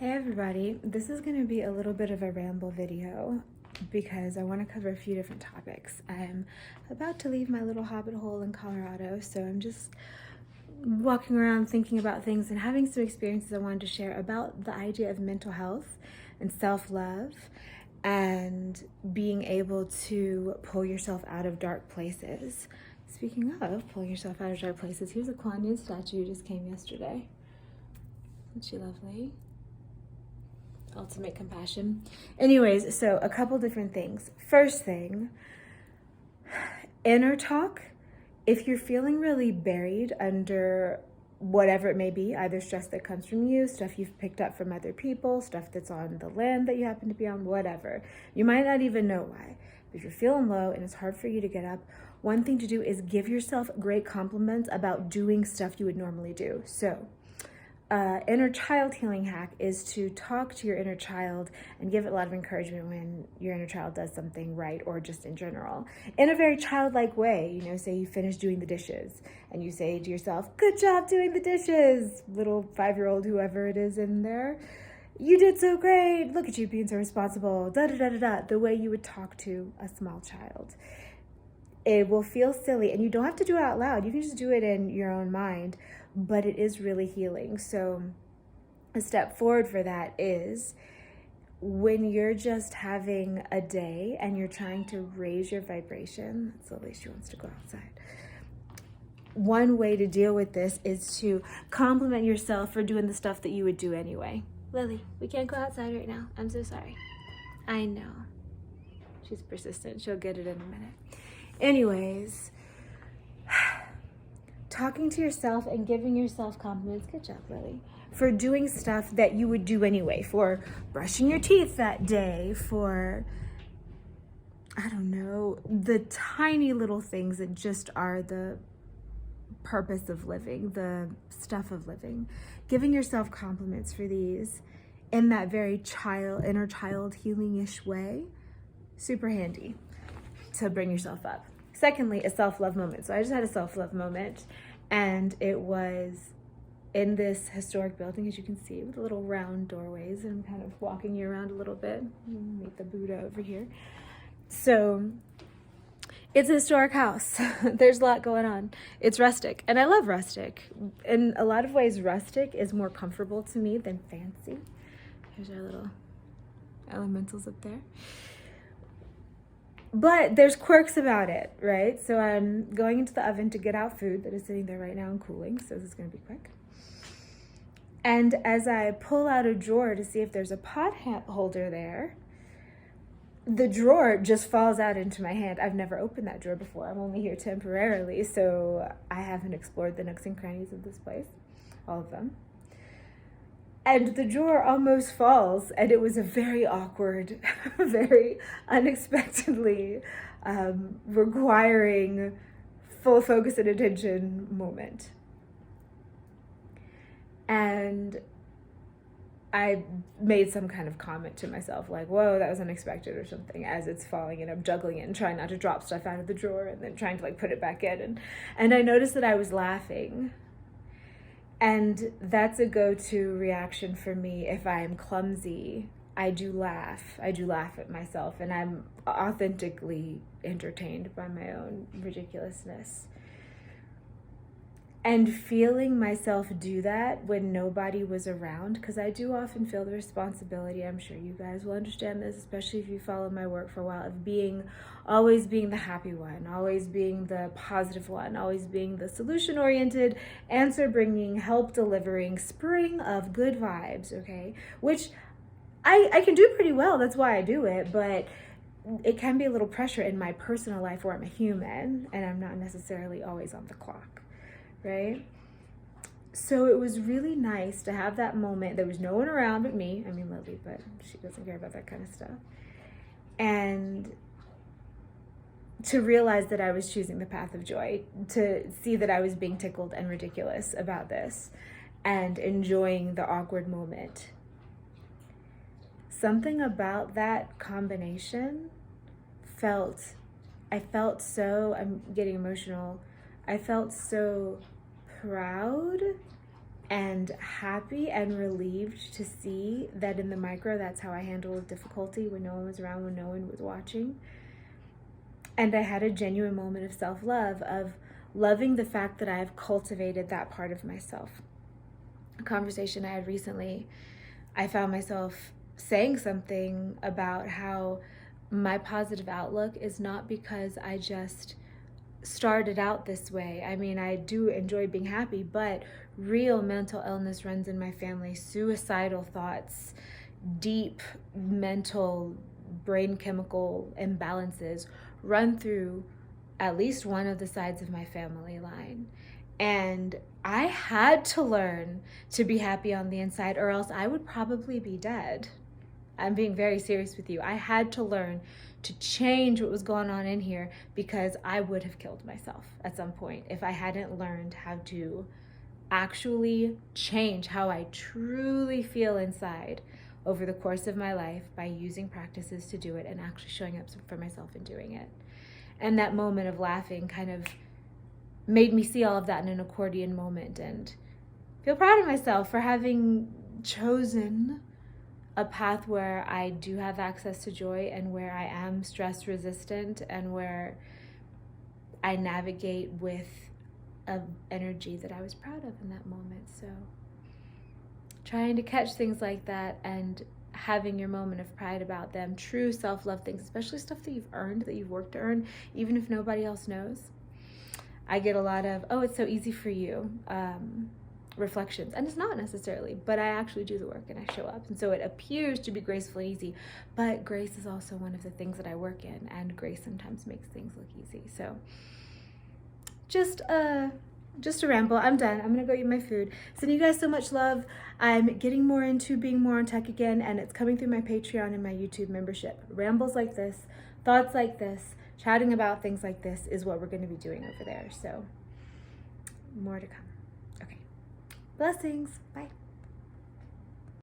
Hey everybody, this is going to be a little bit of a ramble video because I want to cover a few different topics. I'm about to leave my little hobbit hole in Colorado, so I'm just walking around thinking about things and having some experiences I wanted to share about the idea of mental health and self-love and being able to pull yourself out of dark places. Speaking of pulling yourself out of dark places, here's a Kuan Yin statue who just came yesterday. Isn't she lovely? Ultimate compassion. Anyways, so a couple different things. First thing, inner talk. If you're feeling really buried under whatever it may be, either stress that comes from you, stuff you've picked up from other people, stuff that's on the land that you happen to be on, whatever. You might not even know why. But if you're feeling low and it's hard for you to get up, one thing to do is give yourself great compliments about doing stuff you would normally do. So, inner child healing hack is to talk to your inner child and give it a lot of encouragement when your inner child does something right, or just in general in a very childlike way. You know, say you finish doing the dishes and you say to yourself, good job doing the dishes, little 5-year-old, whoever it is in there, you did so great, look at you being so responsible, da da da da da, the way you would talk to a small child. It will feel silly, and you don't have to do it out loud. You can just do it in your own mind, but it is really healing. So a step forward for that is when you're just having a day and you're trying to raise your vibration. So at least she wants to go outside. One way to deal with this is to compliment yourself for doing the stuff that you would do anyway. Lily, we can't go outside right now. I'm so sorry. I know. She's persistent. She'll get it in a minute. Anyways, talking to yourself and giving yourself compliments, good job, Lily, for doing stuff that you would do anyway, for brushing your teeth that day, for, I don't know, the tiny little things that just are the purpose of living, the stuff of living. Giving yourself compliments for these in that very inner child healing-ish way, super handy to bring yourself up. Secondly, a self-love moment. So I just had a self-love moment, and it was in this historic building, as you can see, with little round doorways, and I'm kind of walking you around a little bit. Meet the Buddha over here. So it's a historic house. There's a lot going on. It's rustic, and I love rustic. In a lot of ways, rustic is more comfortable to me than fancy. Here's our little elementals up there. But there's quirks about it, right? So I'm going into the oven to get out food that is sitting there right now and cooling, so this is going to be quick. And as I pull out a drawer to see if there's a pot holder there, the drawer just falls out into my hand. I've never opened that drawer before. I'm only here temporarily, so I haven't explored the nooks and crannies of this place, all of them. And the drawer almost falls, and it was a very awkward, very unexpectedly requiring full focus and attention moment. And I made some kind of comment to myself, like, whoa, that was unexpected or something, as it's falling, and I'm juggling it and trying not to drop stuff out of the drawer and then trying to like put it back in. And I noticed that I was laughing. And that's a go-to reaction for me. If I'm clumsy, I do laugh. I do laugh at myself, and I'm authentically entertained by my own ridiculousness. And feeling myself do that when nobody was around, because I do often feel the responsibility, I'm sure you guys will understand this, especially if you follow my work for a while, of always being the happy one, always being the positive one, always being the solution-oriented, answer-bringing, help-delivering, spring of good vibes, okay? Which I can do pretty well, that's why I do it, but it can be a little pressure in my personal life where I'm a human and I'm not necessarily always on the clock. Right? So it was really nice to have that moment. There was no one around but me. I mean, Lily, but she doesn't care about that kind of stuff. And to realize that I was choosing the path of joy, to see that I was being tickled and ridiculous about this and enjoying the awkward moment. Something about that combination I felt so, I'm getting emotional, I felt so proud and happy and relieved to see that in the micro, that's how I handled difficulty when no one was around, when no one was watching. And I had a genuine moment of self-love, of loving the fact that I've cultivated that part of myself. A conversation I had recently, I found myself saying something about how my positive outlook is not because I just started out this way. I mean, I do enjoy being happy, but real mental illness runs in my family, suicidal thoughts, deep mental brain chemical imbalances run through at least one of the sides of my family line. And I had to learn to be happy on the inside, or else I would probably be dead. I'm being very serious with you. I had to learn to change what was going on in here, because I would have killed myself at some point if I hadn't learned how to actually change how I truly feel inside over the course of my life by using practices to do it and actually showing up for myself and doing it. And that moment of laughing kind of made me see all of that in an accordion moment and feel proud of myself for having chosen a path where I do have access to joy and where I am stress resistant and where I navigate with an energy that I was proud of in that moment. So trying to catch things like that and having your moment of pride about them, true self-love things, especially stuff that you've earned, that you've worked to earn, even if nobody else knows. I get a lot of, oh, it's so easy for you, reflections, and it's not necessarily, but I actually do the work and I show up, and so it appears to be graceful and easy, but grace is also one of the things that I work in, and grace sometimes makes things look easy. So just a ramble. I'm done. I'm gonna go eat my food. Sending you guys so much love. I'm getting more into being more on tech again, and it's coming through my Patreon and my YouTube membership. Rambles like this, thoughts like this, chatting about things like this is what we're going to be doing over there. So more to come. Okay. Blessings. Bye.